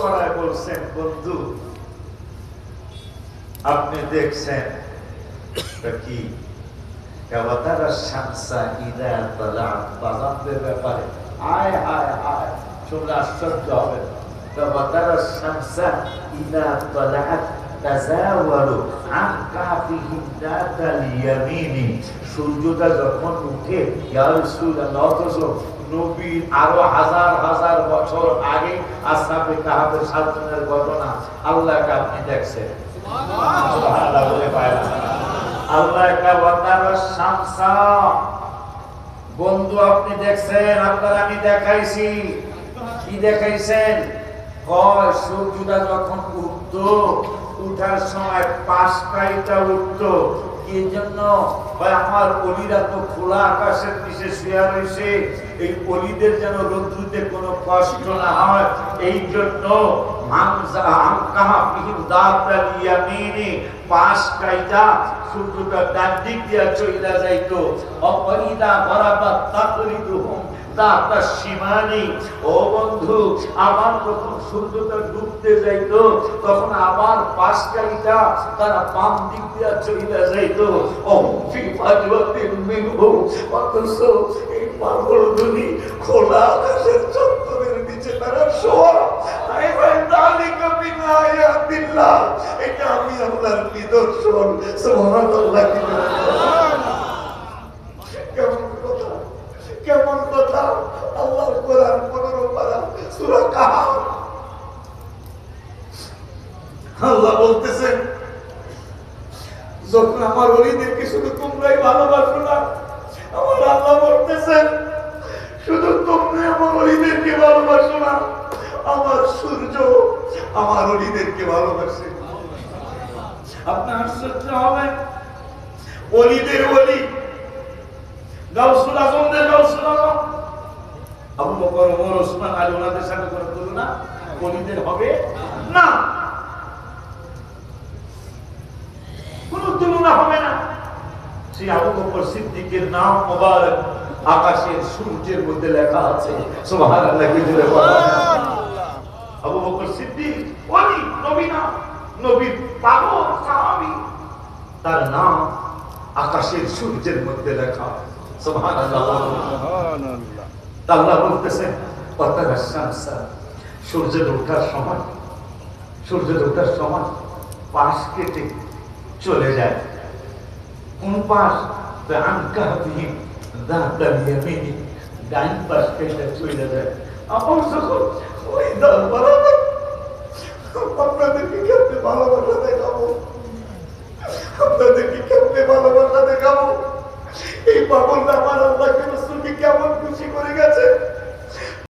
করায় বলছেন, বন্ধু আপনি দেখছেন কি বাজারদের ব্যাপারে আয় হায় হায় শুনলে আশ্চর্য হবে। সূর্যটা যখন উঠে নবীর আরো হাজার হাজার বছর আগে আসহাবে কাহাফের 7 জনের ঘটনা আল্লাহকে আপনি দেখছেন। বন্ধু আপনি দেখছেন, আপনার আমি দেখাইছি। কি দেখাইছেন? সূর্যটা যখন উঠতো, উঠার সময় 5টাইটা উঠতো। কি জন্য? আমার অলিরা তো খোলা আকাশের নিচে শুয়ে রয়েছে, এই অলিদের যেন রৌদ্রুতে কোনো কষ্ট না হয়, এই জন্য 5টাইটা সূর্যটা ডান দিক দিয়া চইলা যাইতো। অপরিদা বরাবর তাকরিদুহুম দাতা সীমানি। ও বন্ধু, আবার যখন সূর্যটা ডুবতে যাইতো তখন আবার 5টাইটা তারা বাম দিক দিয়া চইলা যাইতো। অথচ এই পাগলগুলি খোলা আকাশের চত্বরের নিচে তারা শোয়া। এটা আমি আল্লাহর নিদর্শন। সুবহানাল্লাহ। কেমন কথা, কেমন কথা! আল্লাহর কোরআন 15 পারা সূরা কাহফ। আল্লাহ বলতেছেন, যখন আমার ওলিদেরকে শুধু তোমরাই ভালোবাসো না, আমার আল্লাহ বলতেছেন শুধু তোমরাই আমার ওলিদেরকে ভালোবাসো না, আমার সূর্য আমার ওলিদেরকে ভালোবাসে। আপনি আশ্চর্য হবেন, ওলিদের ওলি গাউসুল আজমদের গাউসুল আজম আবু বকর, ওমর, ওসমান, আলী ওনাদের সাথে কোনো তুলনা ওলিদের হবে না, কোনো তুলনা হবে না। সেই আবু বকর সিদ্দিকের নাম মোবারক আকাশের সূর্যের মধ্যে লেখা আছে। সুবহানাল্লাহ। কি জোরে বলেন! আবু বকর সিদ্দিক ওলি, নবী না, নবীর পাগল সাহাবী, তার নাম আকাশের সূর্যের মধ্যে লেখা। সুবহানাল্লাহ, সুবহানাল্লাহ। আল্লাহ বলতেছেন, সূর্যের ওঠার সময়, সূর্যের ওঠার সময় পাশ কেটে চলে যায়। কোন পাশ? ডাইন পাশ কেটে চলে যায়। আমার যখন ওই দল বরাবর আপনাদেরকে কেমনে ভালোবাসা দেখাবো, আপনাদেরকে কেমনে ভালোবাসা দেখাবো। এই পাগলটা আমার আল্লাহকে রাসূলকে কেমন খুশি করে গেছে।